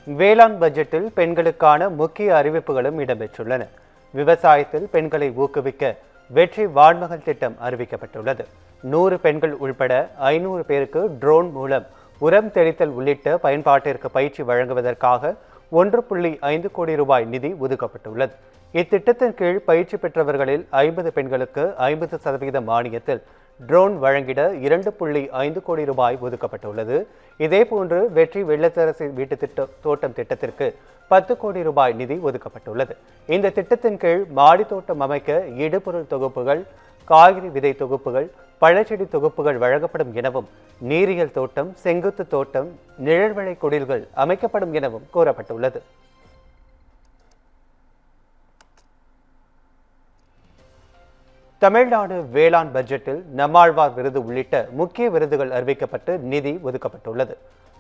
வேளாண் பட்ஜெட்டில் பெண்களுக்கான முக்கிய அறிவிப்புகளும் இடம்பெற்றுள்ளன. விவசாயத்தில் பெண்களை ஊக்குவிக்க வெற்றி வான்மகள் திட்டம் அறிவிக்கப்பட்டுள்ளது. 100 பெண்கள் உள்பட 500 பேருக்கு ட்ரோன் மூலம் உரம் தெளித்தல் உள்ளிட்ட பயன்பாட்டிற்கு பயிற்சி வழங்குவதற்காக 1.5 கோடி ரூபாய் நிதி ஒதுக்கப்பட்டுள்ளது. இத்திட்டத்தின் கீழ் பயிற்சி பெற்றவர்களில் 50 பெண்களுக்கு 50% மானியத்தில் ட்ரோன் வழங்கிட 2.5 கோடி ரூபாய் ஒதுக்கப்பட்டுள்ளது. இதேபோன்று வெற்றி வெள்ளத்தரசி வீட்டு தோட்டம் திட்டத்திற்கு 10 கோடி ரூபாய் நிதி ஒதுக்கப்பட்டுள்ளது. இந்த திட்டத்தின் கீழ் மாடி தோட்டம் அமைக்க இடுபொருள் தொகுப்புகள், காய்கறி விதை தொகுப்புகள், பழச்செடி தொகுப்புகள் வழங்கப்படும் எனவும், நீரியல் தோட்டம், செங்குத்து தோட்டம், நிழல்வளை குடில்கள் அமைக்கப்படும் எனவும் கூறப்பட்டுள்ளது. தமிழ்நாடு வேளாண் பட்ஜெட்டில் நம்மாழ்வார் விருது உள்ளிட்ட முக்கிய விருதுகள் அறிவிக்கப்பட்டு நிதி ஒதுக்கப்பட்டுள்ளது.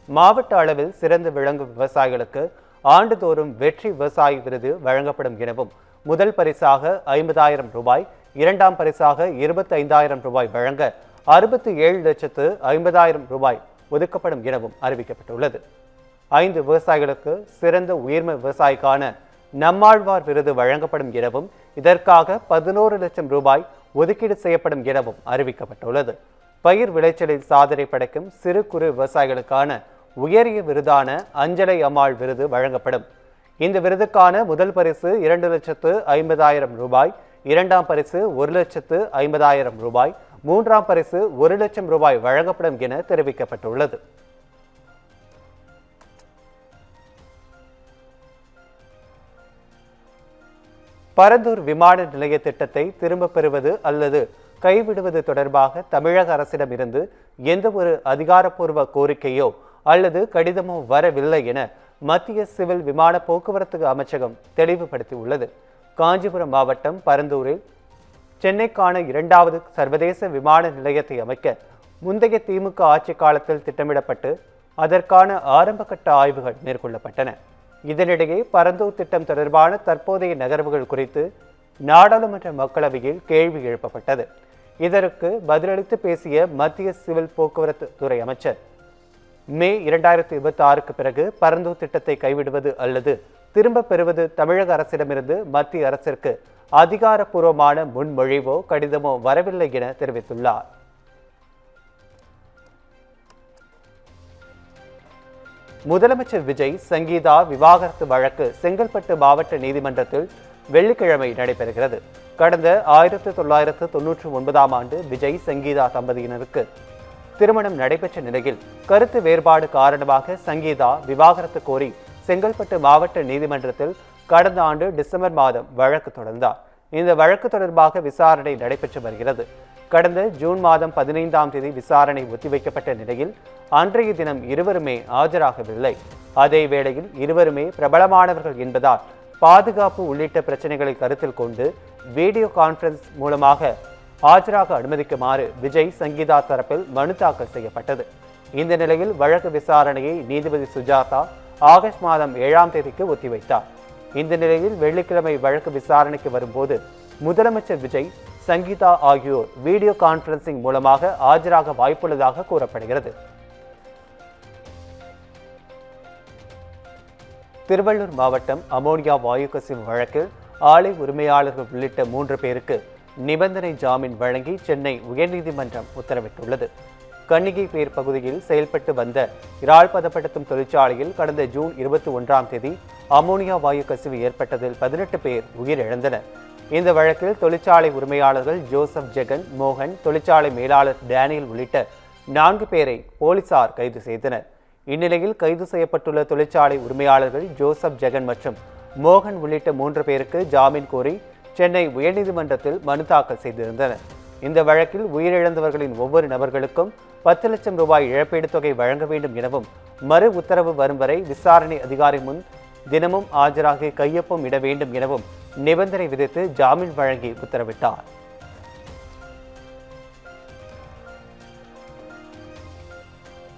மாவட்ட அளவில் சிறந்து விளங்கும் விவசாயிகளுக்கு ஆண்டுதோறும் வெற்றி விவசாயி விருது வழங்கப்படும் எனவும், முதல் பரிசாக 50,000 ரூபாய், இரண்டாம் பரிசாக 25,000 ரூபாய் வழங்க 67,50,000 ரூபாய் ஒதுக்கப்படும் எனவும் அறிவிக்கப்பட்டுள்ளது. 5 விவசாயிகளுக்கு சிறந்த உயிர்ம விவசாயிக்கான நம்மாழ்வார் விருது வழங்கப்படும் எனவும், இதற்காக 11 லட்சம் ரூபாய் ஒதுக்கீடு செய்யப்படும் எனவும் அறிவிக்கப்பட்டுள்ளது. பயிர் விளைச்சலில் சாதனை படைக்கும் சிறு குறு விவசாயிகளுக்கான உயரிய விருதான அஞ்சலை அம்மாள் விருது வழங்கப்படும். இந்த விருதுக்கான முதல் பரிசு 2,50,000 ரூபாய், இரண்டாம் பரிசு 1,50,000 ரூபாய், மூன்றாம் பரிசு 1 லட்சம் ரூபாய் வழங்கப்படும் என தெரிவிக்கப்பட்டுள்ளது. பரந்தூர் விமான நிலைய திட்டத்தை திரும்பப் பெறுவது அல்லது கைவிடுவது தொடர்பாக தமிழக அரசிடமிருந்து எந்த ஒரு அதிகாரப்பூர்வ கோரிக்கையோ அல்லது கடிதமோ வரவில்லை என மத்திய சிவில் விமான போக்குவரத்து அமைச்சகம் தெளிவுபடுத்தியுள்ளது. காஞ்சிபுரம் மாவட்டம் பரந்தூரில் சென்னைக்கான 2வது சர்வதேச விமான நிலையத்தை அமைக்க முந்தைய திமுக ஆட்சி காலத்தில் திட்டமிடப்பட்டு அதற்கான ஆரம்பகட்ட ஆய்வுகள் மேற்கொள்ளப்பட்டன. இதனிடையே பரந்தூர் திட்டம் தொடர்பான தற்போதைய நகர்வுகள் குறித்து நாடாளுமன்ற மக்களவையில் கேள்வி எழுப்பப்பட்டது. இதற்கு பதிலளித்து பேசிய மத்திய சிவில் போக்குவரத்து துறை அமைச்சர், மே 2026க்கு பிறகு பரந்தூர் திட்டத்தை கைவிடுவது அல்லது திரும்ப பெறுவது தமிழக அரசிடமிருந்து மத்திய அரசிற்கு அதிகாரப்பூர்வமான முன்மொழிவோ கடிதமோ வரவில்லை என தெரிவித்துள்ளார். முதலமைச்சர் விஜய் சங்கீதா விவாகரத்து வழக்கு செங்கல்பட்டு மாவட்ட நீதிமன்றத்தில் வெள்ளிக்கிழமை நடைபெறுகிறது. கடந்த 1999ஆம் ஆண்டு விஜய் சங்கீதா தம்பதியினருக்கு திருமணம் நடைபெற்ற நிலையில் கருத்து வேறுபாடு காரணமாக சங்கீதா விவாகரத்து கோரி செங்கல்பட்டு மாவட்ட நீதிமன்றத்தில் கடந்த ஆண்டு டிசம்பர் மாதம் வழக்கு தொடர்ந்தார். இந்த வழக்கு தொடர்பாக விசாரணை நடைபெற்று வருகிறது. கடந்த ஜூன் மாதம் 15ஆம் தேதி விசாரணை ஒத்திவைக்கப்பட்ட நிலையில் அன்றைய தினம் இருவருமே ஆஜராகவில்லை. அதே வேளையில் இருவருமே பிரபலமானவர்கள் என்பதால் பாதுகாப்பு உள்ளிட்ட பிரச்சனைகளை கருத்தில் கொண்டு வீடியோ கான்பரன்ஸ் மூலமாக ஆஜராக அனுமதிக்குமாறு விஜய் சங்கீதா தரப்பில் மனு தாக்கல் செய்யப்பட்டது. இந்த நிலையில் வழக்கு விசாரணையை நீதிபதி சுஜாதா ஆகஸ்ட் மாதம் 7ஆம் தேதிக்கு ஒத்திவைத்தார். இந்த நிலையில் வெள்ளிக்கிழமை வழக்கு விசாரணைக்கு வரும்போது முதலமைச்சர் விஜய், சங்கீதா ஆகியோர் வீடியோ கான்பரன்சிங் மூலமாக ஆஜராக வாய்ப்புள்ளதாக கூறப்படுகிறது. திருவள்ளூர் மாவட்டம் அமோனியா வாயு கசிவு வழக்கில் ஆலை உரிமையாளர்கள் உள்ளிட்ட 3 பேருக்கு நிபந்தனை ஜாமீன் வழங்கி சென்னை உயர்நீதிமன்றம் உத்தரவிட்டுள்ளது. கன்னிகை பேர் பகுதியில் செயல்பட்டு வந்த இறால் பதப்படுத்தும் தொழிற்சாலையில் கடந்த ஜூன் 21ஆம் தேதி அமோனியா வாயு கசிவு ஏற்பட்டதில் 18 பேர் உயிரிழந்தனர். இந்த வழக்கில் தொழிற்சாலை உரிமையாளர்கள் ஜோசப் ஜெகன், மோகன், தொழிற்சாலை மேலாளர் டேனியல் உள்ளிட்ட 4 பேரை போலீசார் கைது செய்தனர். இந்நிலையில் கைது செய்யப்பட்டுள்ள தொழிற்சாலை உரிமையாளர்கள் ஜோசப் ஜெகன் மற்றும் மோகன் உள்ளிட்ட 3 பேருக்கு ஜாமீன் கோரி சென்னை உயர்நீதிமன்றத்தில் மனு தாக்கல் செய்திருந்தனர். இந்த வழக்கில் உயிரிழந்தவர்களின் ஒவ்வொரு நபர்களுக்கும் 10 லட்சம் ரூபாய் இழப்பீடு தொகை வழங்க வேண்டும் எனவும், மறு உத்தரவு வரும் வரை விசாரணை அதிகாரி முன் தினமும் ஆஜராகி கையொப்பம் இட வேண்டும் எனவும் நிபந்தனை விதித்து ஜாமீன் வழங்கி உத்தரவிட்டார்.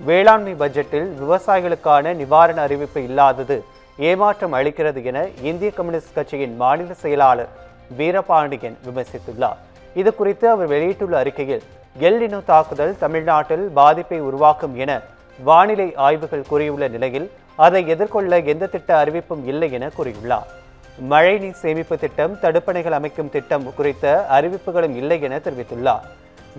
வேளாண்மை பட்ஜெட்டில் விவசாயிகளுக்கான நிவாரண அறிவிப்பு இல்லாதது ஏமாற்றம் அளிக்கிறது என இந்திய கம்யூனிஸ்ட் கட்சியின் மாநில செயலாளர் வீரபாண்டியன் விமர்சித்துள்ளார். இது குறித்து அவர் வெளியிட்டுள்ள அறிக்கையில், எல் நினோ தாக்குதல் தமிழ்நாட்டில் பாதிப்பை உருவாக்கும் என வானிலை ஆய்வுகள் கூறியுள்ள நிலையில் அதை எதிர்கொள்ள எந்த திட்ட அறிவிப்பும் இல்லை என கூறியுள்ளார். மழைநீர் சேமிப்பு திட்டம், தடுப்பணைகள் அமைக்கும் திட்டம் குறித்த அறிவிப்புகளும் இல்லை என தெரிவித்துள்ளார்.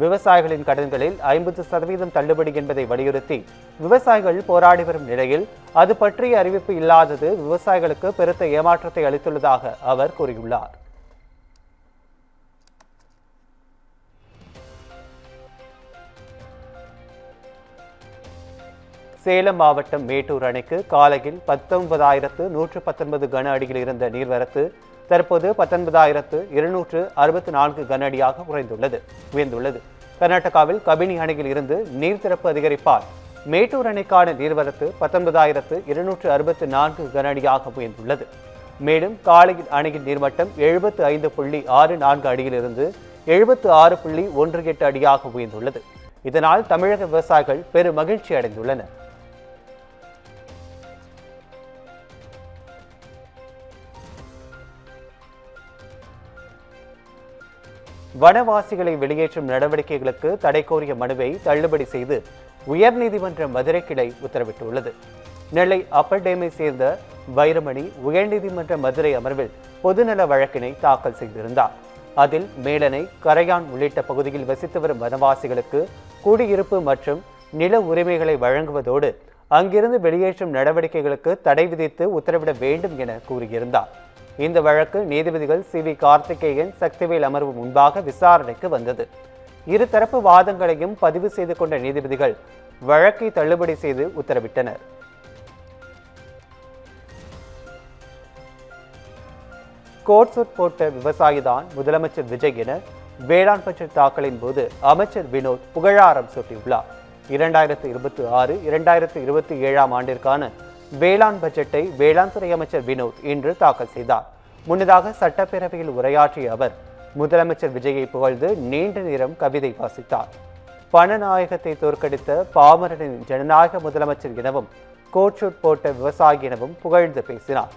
விவசாயிகளின் கடன்களில் 50% தள்ளுபடி என்பதை வலியுறுத்தி விவசாயிகள் போராடி வரும் நிலையில் அது பற்றிய அறிவிப்பு இல்லாதது விவசாயிகளுக்கு பெருத்த ஏமாற்றத்தை அளித்துள்ளதாக அவர் கூறியுள்ளார். சேலம் மாவட்டம் மேட்டூர் அணைக்கு காலையில் 19,119 கன அடியில் இருந்த நீர்வரத்து தற்போது 19,264 கன அடியாக உயர்ந்துள்ளது. கர்நாடகாவில் கபினி அணையில் இருந்து நீர் திறப்பு அதிகரிப்பால் மேட்டூர் அணைக்கான நீர்வரத்து 19,264 கன அடியாக உயர்ந்துள்ளது. மேலும் காலையில் அணையின் நீர்மட்டம் 75.64 அடியிலிருந்து 76.18 அடியாக உயர்ந்துள்ளது. இதனால் தமிழக விவசாயிகள் பெரும் மகிழ்ச்சி அடைந்துள்ளனர். வனவாசிகளை வெளியேற்றும் நடவடிக்கைகளுக்கு தடை கோரிய மனுவை தள்ளுபடி செய்து உயர்நீதிமன்ற மதுரை கிளை உத்தரவிட்டுள்ளது. நெல்லை அப்பர் டேமை சேர்ந்த வைரமணி உயர்நீதிமன்ற மதுரை அமர்வில் பொதுநல வழக்கினை தாக்கல் செய்திருந்தார். அதில் மேலணை, கரையான் உள்ளிட்ட பகுதியில் வசித்து வரும் வனவாசிகளுக்கு குடியிருப்பு மற்றும் நில உரிமைகளை வழங்குவதோடு அங்கிருந்து வெளியேற்றும் நடவடிக்கைகளுக்கு தடை விதித்து உத்தரவிட வேண்டும் என கூறியிருந்தார். இந்த வழக்கு நீதிபதிகள் சி.வி. கார்த்திகேயன், சக்திவேல் அமர்வு முன்பாக விசாரணைக்கு வந்தது. இருதரப்பு வாதங்களையும் பதிவு செய்து கொண்ட நீதிபதிகள் வழக்கை தள்ளுபடி செய்து உத்தரவிட்டனர். கோட்சூட் போட்ட விவசாயிதான் முதலமைச்சர் விஜய் என வேளாண் பட்ஜெட் தாக்கலின் போது அமைச்சர் வினோத் புகழாரம் சூட்டியுள்ளார். 2026-2027 ஆண்டிற்கான வேளாண் பட்ஜெட்டை வேளாண் துறை அமைச்சர் வினோத் இன்று தாக்கல் செய்தார். முன்னதாக சட்டப்பேரவையில் உரையாற்றிய அவர் முதலமைச்சர் விஜயை புகழ்ந்து நீண்ட நேரம் கவிதை வாசித்தார். பணநாயகத்தை தோற்கடித்த பாமரனின் ஜனநாயக முதலமைச்சர் எனவும் கோட்சூட் போட்ட விவசாயி எனவும் புகழ்ந்து பேசினார்.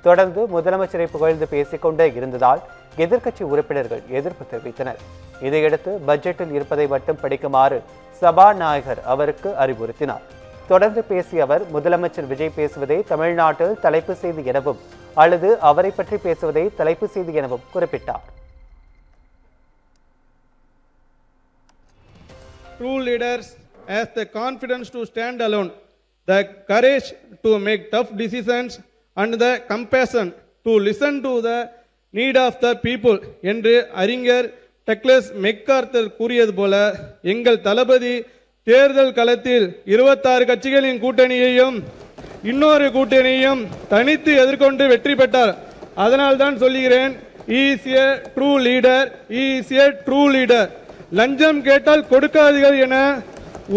தொடர்ந்து முதலமைச்சரை புகழ்ந்து பேசிக்கொண்டே இருந்ததால் எதிர்க்கட்சி உறுப்பினர்கள் எதிர்ப்பு தெரிவித்தனர். இதையடுத்து பட்ஜெட்டில் இருப்பதை மட்டும் படிக்குமாறு சபாநாயகர் அவருக்கு அறிவுறுத்தினார். தொடர்ந்து பேசிய அவர் முதலமைச்சர் விஜய் பேசுவதை தமிழ்நாட்டில் தலைப்பு செய்தி எனவும் அல்லது அவரை பற்றி பேசுவதை தலைப்பு செய்தி எனவும் குறிப்பிட்டார். True leaders has the confidence to stand alone, the courage to make tough decisions and the compassion to listen to the need of the people என்று அறிஞர் டக்ளஸ் மெக்கார்த்தர் கூறியது போல எங்கள் தளபதி தேர்தல் களத்தில் 26 கட்சிகளின் கூட்டணியையும் இன்னொரு கூட்டணியையும் தனித்து எதிர்கொண்டு வெற்றி பெற்றார். அதனால் தான் சொல்லுகிறேன், he is a true leader, he is a true leader. லஞ்சம் கேட்டால் கொடுக்காதீர்கள் என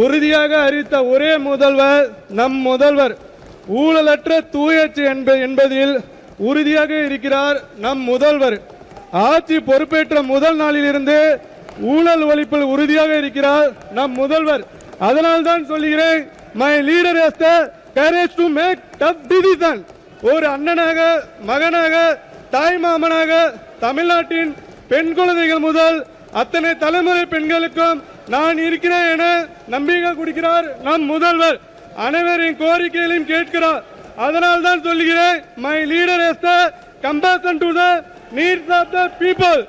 உறுதியாக அறிவித்த ஒரே முதல்வர் நம் முதல்வர். ஊழலற்ற தூயச்சு என்பதில் உறுதியாக இருக்கிறார் நம் முதல்வர். ஆட்சி பொறுப்பேற்ற முதல் நாளிலிருந்து ஊழல் ஒழிப்பில் உறுதியாக இருக்கிறார் நம் முதல்வர். அதனால் தான் சொல்லுகிறேன், my leader has the courage to make tough decision. ஒரு அண்ணனாக, மகனாக, தாய் மாமனாக தமிழ்நாட்டின் பெண் குழந்தைகள் முதல் அத்தனை தலைமுறை பெண்களுக்கும் நான் இருக்கிறேன் என நம்பிக்கை கொடுக்கிறார் நம் முதல்வர். அனைவரின் கோரிக்கைகளையும் கேட்கிறார். அதனால் தான் சொல்லுகிறேன், my leader has the compassion to the needs of the people.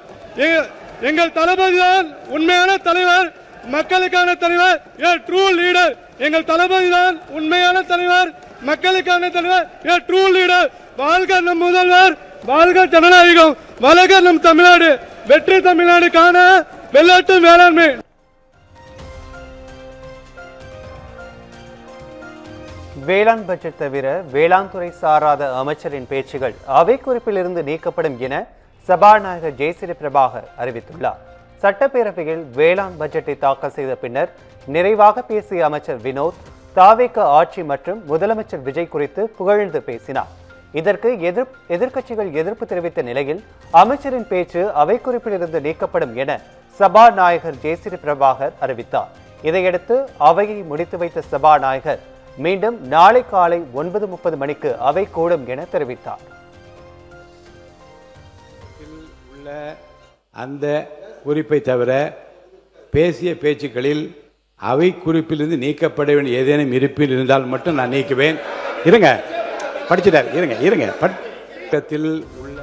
எங்கள் தளபதி தான் உண்மையான தலைவர், மக்களுக்கான தலைவர், a true leader. எங்கள் தளபதி தான் உண்மையான தலைவர், மக்களுக்கான தலைவர், a true leader. வாழ்க நம் முதல்வர், வாழ்க ஜனநாயகம், வளர்க நம் தமிழ்நாடு, வெற்றி தமிழ்நாடு காண வெள்ளாட்டு வேளாண்மை. வேளாண் பட்ஜெட் தவிர வேளாண் துறை சாராத அமைச்சரின் பேச்சுகள் அவை குறிப்பிலிருந்து நீக்கப்படும் என சபாநாயகர் ஜெயசிறி பிரபாகர் அறிவித்துள்ளார். சட்டப்பேரவையில் வேளாண் பட்ஜெட்டை தாக்கல் செய்த பின்னர் நிறைவாக பேசிய அமைச்சர் வினோத் தாவேக ஆட்சி மற்றும் முதலமைச்சர் விஜய் குறித்து புகழ்ந்து பேசினார். இதற்கு எதிர்க்கட்சிகள் எதிர்ப்பு தெரிவித்த நிலையில் அமைச்சரின் பேச்சு அவை குறிப்பிலிருந்து நீக்கப்படும் என சபாநாயகர் ஜெயசிறி பிரபாகர் அறிவித்தார். இதையடுத்து அவையை முடித்து வைத்த சபாநாயகர் மீண்டும் நாளை காலை 9:30 மணிக்கு அவை கூடும் என தெரிவித்தார். அந்த குறிப்பை தவிர பேசிய பேச்சுக்களில் அவை குறிப்பிலிருந்து நீக்கப்பட வேண்டிய ஏதேனும் இருப்பில் இருந்தால் மட்டும் நான் நீக்குவேன். இருங்க, படிச்சுட்டார். இருங்க பக்கத்தில் உள்ள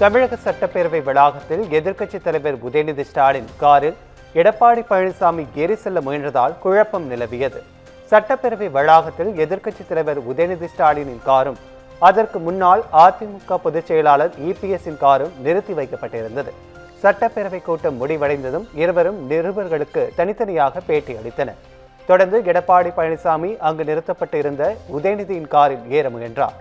தமிழக சட்டப்பேரவை வளாகத்தில் எதிர்க்கட்சித் தலைவர் உதயநிதி ஸ்டாலின் காரில் எடப்பாடி பழனிசாமி ஏறி செல்ல முயன்றதால் குழப்பம் நிலவியது. சட்டப்பேரவை வளாகத்தில் எதிர்க்கட்சித் தலைவர் உதயநிதி ஸ்டாலினின் காரும் அதற்கு முன்னால் அதிமுக பொதுச் செயலாளர் இபிஎஸ்ஸின் காரும் நிறுத்தி வைக்கப்பட்டிருந்தது. சட்டப்பேரவை கூட்டம் முடிவடைந்ததும் இருவரும் நிருபர்களுக்கு தனித்தனியாக பேட்டி அளித்தனர். தொடர்ந்து எடப்பாடி பழனிசாமி அங்கு நிறுத்தப்பட்டு இருந்த உதயநிதியின் காரில் ஏற முயன்றார்.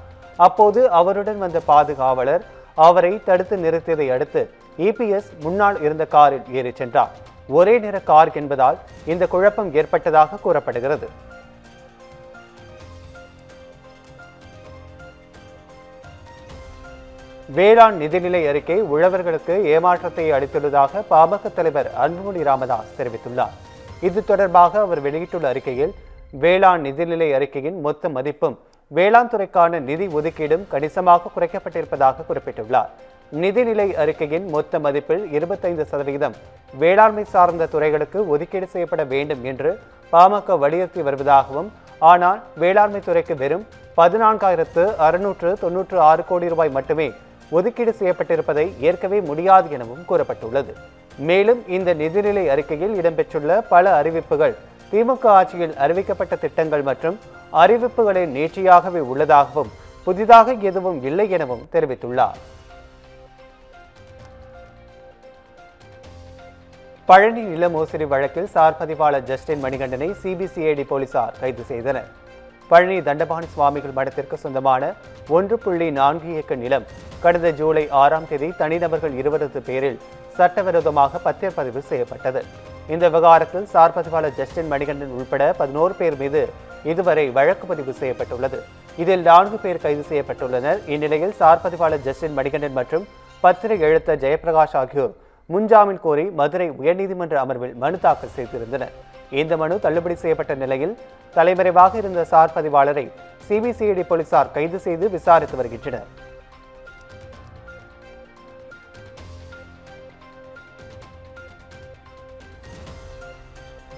அப்போது அவருடன் வந்த பாதுகாவலர் அவரை தடுத்து நிறுத்தியதை அடுத்து இபிஎஸ் முன்னால் இருந்த காரில் ஏறி சென்றார். ஒரே நிற கார் என்பதால் இந்த குழப்பம் ஏற்பட்டதாக கூறப்படுகிறது. வேளாண் நிதிநிலை அறிக்கை உழவர்களுக்கு ஏமாற்றத்தை அளித்துள்ளதாக பாமக தலைவர் அன்புமணி ராமதாஸ் தெரிவித்துள்ளார். இது தொடர்பாக அவர் வெளியிட்டுள்ள அறிக்கையில் வேளாண் நிதிநிலை அறிக்கையின் மொத்த மதிப்பும் வேளாண் துறைக்கான நிதி ஒதுக்கீடும் கணிசமாக குறைக்கப்பட்டிருப்பதாக குறிப்பிட்டுள்ளார். நிதிநிலை அறிக்கையின் மொத்த மதிப்பில் 25% வேளாண்மை சார்ந்த துறைகளுக்கு ஒதுக்கீடு செய்யப்பட வேண்டும் என்று பாமக வலியுறுத்தி வருவதாகவும், ஆனால் வேளாண்மை துறைக்கு வெறும் 14,696 கோடி ரூபாய் மட்டுமே ஒதுக்கீடு செய்யப்பட்டிருப்பதை ஏற்கவே முடியாது எனவும் கூறப்பட்டுள்ளது. மேலும் இந்த நிதிநிலை அறிக்கையில் இடம்பெற்றுள்ள பல அறிவிப்புகள் திமுக ஆட்சியில் அறிவிக்கப்பட்ட திட்டங்கள் மற்றும் அறிவிப்புகளின் நீட்சியாகவே உள்ளதாகவும், புதிதாக எதுவும் இல்லை எனவும் தெரிவித்துள்ளார். பழனி நில மோசடி வழக்கில் சார் பதிவாளர் ஜஸ்டின் மணிகண்டனை சிபிசிஐடி போலீசார் கைது செய்தனர். பழனி தண்டபாணி சுவாமிகள் மடத்திற்கு சொந்தமான 1.4 ஏக்கர் நிலம் கடந்த ஜூலை 6ஆம் தேதி தனிநபர்கள் 20 பேரில் சட்டவிரோதமாக பத்திரப்பதிவு செய்யப்பட்டது. இந்த விவகாரத்தில் சார் பதிவாளர் ஜஸ்டின் மணிகண்டன் உள்பட 11 பேர் மீது இதுவரை வழக்கு பதிவு செய்யப்பட்டுள்ளது. இதில் 4 பேர் கைது செய்யப்பட்டுள்ளனர். இந்நிலையில் சார் பதிவாளர் ஜஸ்டின் மணிகண்டன் மற்றும் பத்திரிகை எழுத்தர் ஜெயபிரகாஷ் ஆகியோர் முன்ஜாமீன் கோரி மதுரை உயர்நீதிமன்ற அமர்வில் மனு தாக்கல் செய்திருந்தனர். இந்த மனு தள்ளுபடி செய்யப்பட்ட நிலையில் தலைமறைவாக இருந்த சார் பதிவாளரை சிபிசிஐடி போலீசார் கைது செய்து விசாரித்து வருகின்றனர்.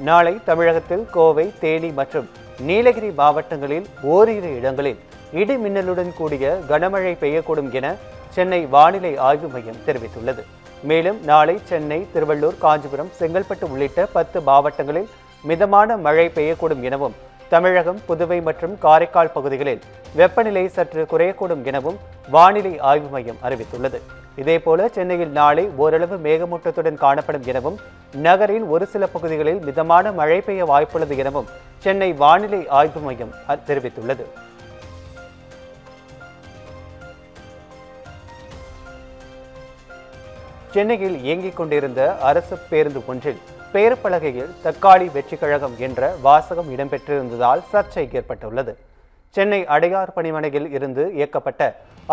நாளை தமிழகத்தில் கோவை, தேனி மற்றும் நீலகிரி மாவட்டங்களில் ஓரிரு இடங்களில் இடி மின்னலுடன் கூடிய கனமழை பெய்யக்கூடும் என சென்னை வானிலை ஆய்வு மையம் தெரிவித்துள்ளது. மேலும் நாளை சென்னை, திருவள்ளூர், காஞ்சிபுரம், செங்கல்பட்டு உள்ளிட்ட 10 மாவட்டங்களில் மிதமான மழை பெய்யக்கூடும் எனவும், தமிழகம், புதுவை மற்றும் காரைக்கால் பகுதிகளில் வெப்பநிலை சற்று குறையக்கூடும் எனவும் வானிலை ஆய்வு மையம் அறிவித்துள்ளது. இதேபோல சென்னையில் நாளை ஓரளவு மேகமூட்டத்துடன் காணப்படும் எனவும், நகரில் ஒரு சில பகுதிகளில் மிதமான மழை பெய்ய வாய்ப்புள்ளது எனவும் சென்னை வானிலை ஆய்வு மையம் தெரிவித்துள்ளது. சென்னையில் இயங்கிக் கொண்டிருந்த அரசு பேருந்து ஒன்றில் பெயர் பலகையில் தக்காளி வெற்றி கழகம் என்ற வாசகம் இடம்பெற்றிருந்ததால் சர்ச்சை ஏற்பட்டுள்ளது. சென்னை அடையார் பணிமனையில் இருந்து இயக்கப்பட்ட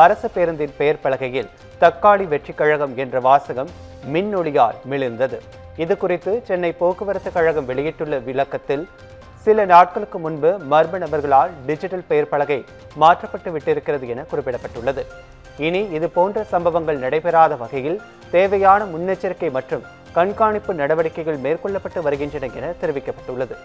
அரசு பேருந்தின் பெயர் பலகையில் தக்காளி வெற்றி கழகம் என்ற வாசகம் மின்னொளியால் மிளிர்ந்தது. இது குறித்து சென்னை போக்குவரத்து கழகம் வெளியிட்டுள்ள விளக்கத்தில், சில நாட்களுக்கு முன்பு மர்ம நபர்களால் டிஜிட்டல் பெயர் பலகை மாற்றப்பட்டு விட்டிருக்கிறது என குறிப்பிடப்பட்டுள்ளது. இனி இதுபோன்ற சம்பவங்கள் நடைபெறாத வகையில் தேவையான முன்னெச்சரிக்கை மற்றும் கண்காணிப்பு நடவடிக்கைகள் மேற்கொள்ளப்பட்டு வருகின்றன என தெரிவிக்கப்பட்டுள்ளது.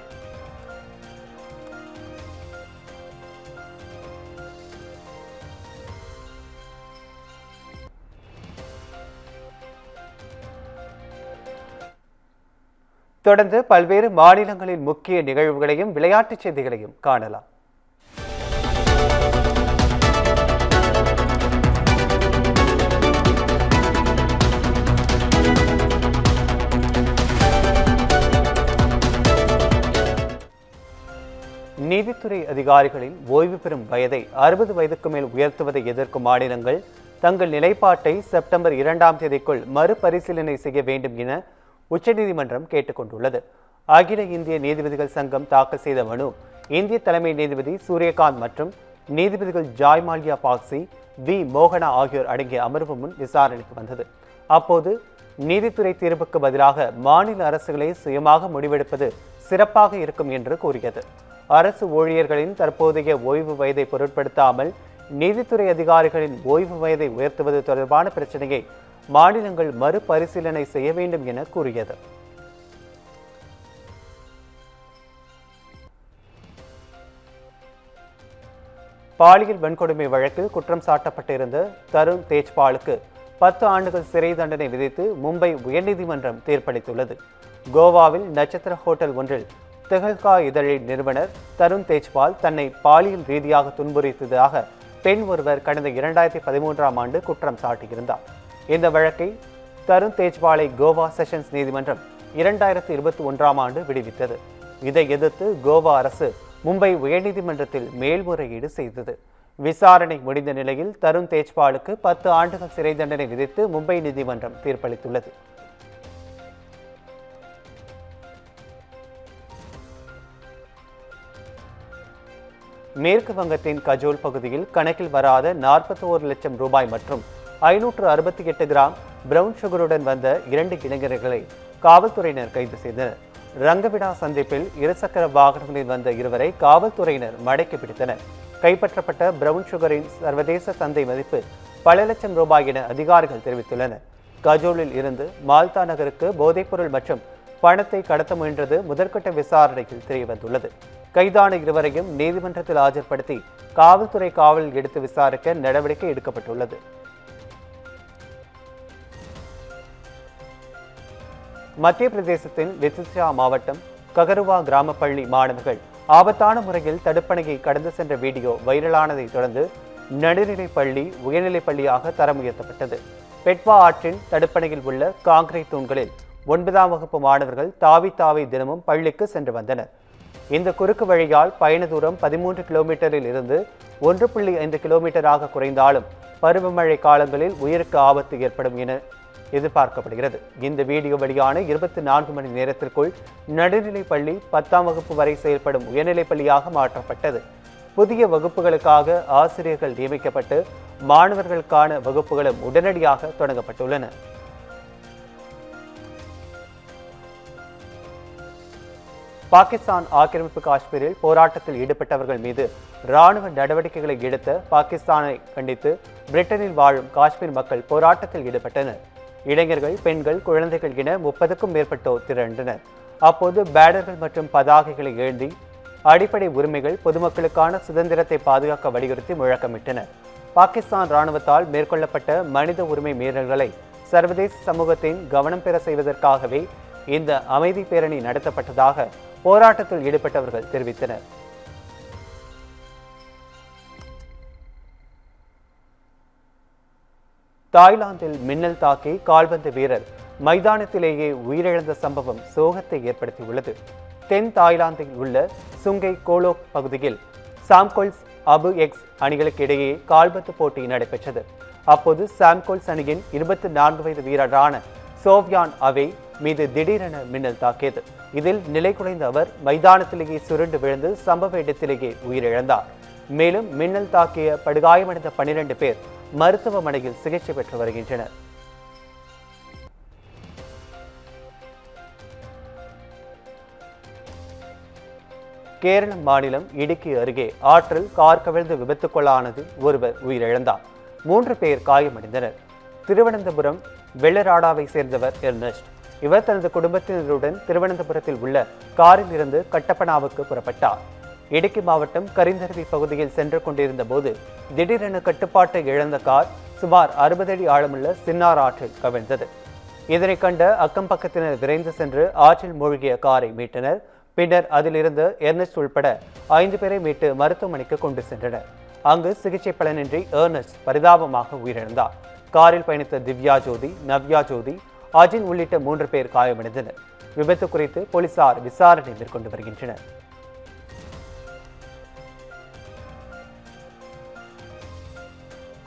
தொடர்ந்து பல்வேறு மாநிலங்களின் முக்கிய நிகழ்வுகளையும் விளையாட்டுச் செய்திகளையும் காணலாம். நீதித்துறை அதிகாரிகளின் ஓய்வு பெறும் வயதை 60 வயதுக்கு மேல் உயர்த்துவதை எதிர்க்கும் மாநிலங்கள் தங்கள் நிலைப்பாட்டை செப்டம்பர் 2ஆம் தேதிக்குள் மறுபரிசீலனை செய்ய வேண்டும் என உச்சநீதிமன்றம் கேட்டுக்கொண்டுள்ளது. அகில இந்திய நீதிபதிகள் சங்கம் தாக்கல் செய்த மனு இந்திய தலைமை நீதிபதி சூரியகாந்த் மற்றும் நீதிபதிகள் ஜாய் மால்யா பாக்சி, வி மோகனா ஆகியோர் அடங்கிய அமர்வு முன் விசாரணைக்கு வந்தது. அப்போது நீதித்துறை தீர்ப்புக்கு பதிலாக மாநில அரசுகளை சுயமாக முடிவெடுப்பது சிறப்பாக இருக்கும் என்று கூறியது. அரசு ஊழியர்களின் தற்போதைய ஓய்வு வயதை பொருட்படுத்தாமல் நீதித்துறை அதிகாரிகளின் ஓய்வு வயதை உயர்த்துவது தொடர்பான பிரச்சனையை மாநிலங்கள் மறுபரிசீலனை செய்ய வேண்டும் என கூறியது. பாலியல் வன்கொடுமை வழக்கில் குற்றம் சாட்டப்பட்டிருந்த தருண் தேஜ்பாலுக்கு 10 ஆண்டுகள் சிறை தண்டனை விதித்து மும்பை உயர்நீதிமன்றம் தீர்ப்பளித்துள்ளது. கோவாவில் நட்சத்திர ஹோட்டல் ஒன்றில் தெஹல்கா இதழின் நிறுவனர் தருண் தேஜ்பால் தன்னை பாலியல் ரீதியாக துன்புறுத்தியதாக பெண் ஒருவர் கடந்த 2013ஆம் ஆண்டு குற்றம் சாட்டியிருந்தார். இந்த வழக்கை தருண் தேஜ்பாலை கோவா செஷன்ஸ் நீதிமன்றம் 2021ஆம் ஆண்டு விடுவித்தது. இதை எதிர்த்து கோவா அரசு மும்பை உயர்நீதிமன்றத்தில் மேல்முறையீடு செய்தது. விசாரணை முடிந்த நிலையில் தருண் தேஜ்பாலுக்கு 10 ஆண்டுகள் சிறை தண்டனை விதித்து மும்பை நீதிமன்றம் தீர்ப்பளித்துள்ளது. மேற்கு வங்கத்தின் கஜோல் பகுதியில் கணக்கில் வராத 41 லட்சம் ரூபாய் மற்றும் 568 கிராம் பிரவுன் சுகருடன் வந்த 2 இளைஞர்களை காவல்துறையினர் கைது செய்தனர். ரங்கவிடா சந்திப்பில் இருசக்கர வாகனங்களில் வந்த இருவரை காவல்துறையினர் மடக்கி பிடித்தனர். கைப்பற்றப்பட்ட பிரவுன் சுகரின் சர்வதேச சந்தை மதிப்பு பல லட்சம் ரூபாய் என அதிகாரிகள் தெரிவித்துள்ளனர். கஜோலில் இருந்து மால்தா நகருக்கு போதைப்பொருள் மற்றும் பணத்தை கடத்த முயன்றது முதற்கட்ட விசாரணையில் தெரியவந்துள்ளது. கைதான இருவரையும் நீதிமன்றத்தில் ஆஜர்படுத்தி காவல்துறை காவலில் எடுத்து விசாரிக்க நடவடிக்கை எடுக்கப்பட்டுள்ளது. மத்திய பிரதேசத்தின் விதிஷா மாவட்டம் ககருவா கிராம பள்ளி மாணவர்கள் ஆபத்தான முறையில் தடுப்பணையை கடந்து சென்ற வீடியோ வைரலானதை தொடர்ந்து நடுநிலைப் பள்ளி உயர்நிலைப் பள்ளியாக தரம் உயர்த்தப்பட்டது. பெட்வா ஆற்றின் தடுப்பணையில் உள்ள கான்கிரீட் தூண்களில் 9ஆம் வகுப்பு மாணவர்கள் தாவி தாவி தினமும் பள்ளிக்கு சென்று வந்தனர். இந்த குறுக்கு வழியால் பயண தூரம் 13 கிலோமீட்டரில் இருந்து 1.5 கிலோமீட்டராக குறைந்தாலும் பருவமழை காலங்களில் உயிருக்கு ஆபத்து ஏற்படும் என எதிர்பார்க்கப்படுகிறது. இந்த வீடியோ வெளியான 24 மணி நேரத்திற்குள் நடுநிலைப் பள்ளி 10ஆம் வகுப்பு வரை செயல்படும் உயர்நிலைப் பள்ளியாக மாற்றப்பட்டது. புதிய வகுப்புகளுக்காக ஆசிரியர்கள் நியமிக்கப்பட்டு மாணவர்களுக்கான வகுப்புகளும் உடனடியாக தொடங்கப்பட்டுள்ளன. பாகிஸ்தான் ஆக்கிரமிப்பு காஷ்மீரில் போராட்டத்தில் ஈடுபட்டவர்கள் மீது ராணுவ நடவடிக்கைகளை எடுத்த பாகிஸ்தானை கண்டித்து பிரிட்டனில் வாழும் காஷ்மீர் மக்கள் போராட்டத்தில் ஈடுபட்டனர். இளைஞர்கள், பெண்கள், குழந்தைகள் என 30க்கும் மேற்பட்டோர் திரண்டனர். அப்போது பேனர்கள் மற்றும் பதாகைகளை ஏந்தி அடிப்படை உரிமைகள், பொதுமக்களுக்கான சுதந்திரத்தை பாதுகாக்க வலியுறுத்தி முழக்கமிட்டனர். பாகிஸ்தான் ராணுவத்தால் மேற்கொள்ளப்பட்ட மனித உரிமை மீறல்களை சர்வதேச சமூகத்தின் கவனம் பெற செய்வதற்காகவே இந்த அமைதி பேரணி நடத்தப்பட்டதாக போராட்டத்தில் ஈடுபட்டவர்கள் தெரிவித்தனர். தாய்லாந்தில் மின்னல் தாக்கி கால்பந்து வீரர் மைதானத்திலேயே உயிரிழந்த சம்பவம் சோகத்தை ஏற்படுத்தியுள்ளது. தென் தாய்லாந்தில் உள்ள சுங்கை கோலோக் பகுதியில் சாம்கோல்ஸ் அபு எக்ஸ் அணிகளுக்கு இடையே கால்பந்து போட்டி நடைபெற்றது. அப்போது சாம்கோல்ஸ் அணியின் 24 வயது வீரரான சோவ்யான் அவே மீது திடீரென மின்னல் தாக்கியது. இதில் நிலை குலைந்த அவர் மைதானத்திலேயே சுருண்டு விழுந்து சம்பவ இடத்திலேயே உயிரிழந்தார். மேலும் மின்னல் தாக்கிய படுகாயமடைந்த 12 பேர் மருத்துவமனையில் சிகிச்சை பெற்று வருகின்றனர். கேரள மாநிலம் இடுக்கி அருகே ஆற்றில் கார் கவிழ்ந்து விபத்துக்குள்ளானதில் ஒருவர் உயிரிழந்தார். 3 பேர் காயமடைந்தனர். திருவனந்தபுரம் வெள்ளராடாவை சேர்ந்தவர் எர்னஸ்ட். இவர் தனது குடும்பத்தினருடன் திருவனந்தபுரத்தில் உள்ள காரில் இருந்து கட்டப்பனாவுக்கு புறப்பட்டார். இடுக்கி மாவட்டம் கரிந்தருவி பகுதியில் சென்று கொண்டிருந்த போது திடீரென கட்டுப்பாட்டை இழந்த கார் சுமார் 60 அடி ஆழமுள்ள சின்னார் ஆற்றில் கவிழ்ந்தது. இதனை கண்ட அக்கம் பக்கத்தினர் விரைந்து சென்று ஆற்றில் மூழ்கிய காரை மீட்டனர். பின்னர் அதிலிருந்து எர்னஸ்ட் உள்பட 5 பேரை மீட்டு மருத்துவமனைக்கு கொண்டு சென்றனர். அங்கு சிகிச்சை பலனின்றி எர்னஸ்ட் பரிதாபமாக உயிரிழந்தார். காரில் பயணித்த திவ்யா ஜோதி, நவ்யா ஜோதி, அஜின் உள்ளிட்ட 3 பேர் காயமடைந்தனர். விபத்து குறித்து போலீசார் விசாரணை மேற்கொண்டு வருகின்றனர்.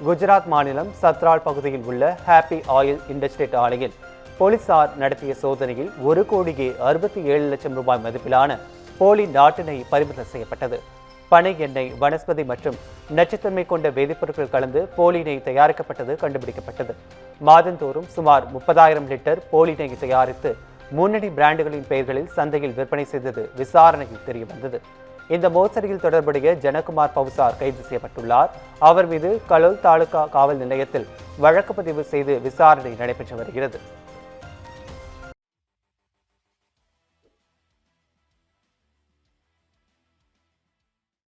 குஜராத் மாநிலம் சத்ரால் பகுதியில் உள்ள ஹாப்பி ஆயில் இண்டஸ்ட்ரேட் ஆலையில் போலீசார் நடத்திய சோதனையில் 1,67 லட்சம் ரூபாய் மதிப்பிலான போலி நாட்டு நெய் பறிமுதல் செய்யப்பட்டது. பனை எண்ணெய், வனஸ்பதி மற்றும் நச்சுத்தன்மை கொண்ட வேதிப்பொருட்கள் கலந்து போலி நெய் தயாரிக்கப்பட்டது கண்டுபிடிக்கப்பட்டது. மாதந்தோறும் சுமார் 30,000 லிட்டர் போலி நெய் தயாரித்து முன்னணி பிராண்டுகளின் பெயர்களில் சந்தையில் விற்பனை செய்தது விசாரணையில் தெரியவந்தது. இந்த மோசடியில் தொடர்புடைய ஜனகுமார் பவுசார் கைது செய்யப்பட்டுள்ளார். அவர் மீது கலோல் தாலுகா காவல் நிலையத்தில் வழக்கு பதிவு செய்து விசாரணை நடைபெற்று வருகிறது.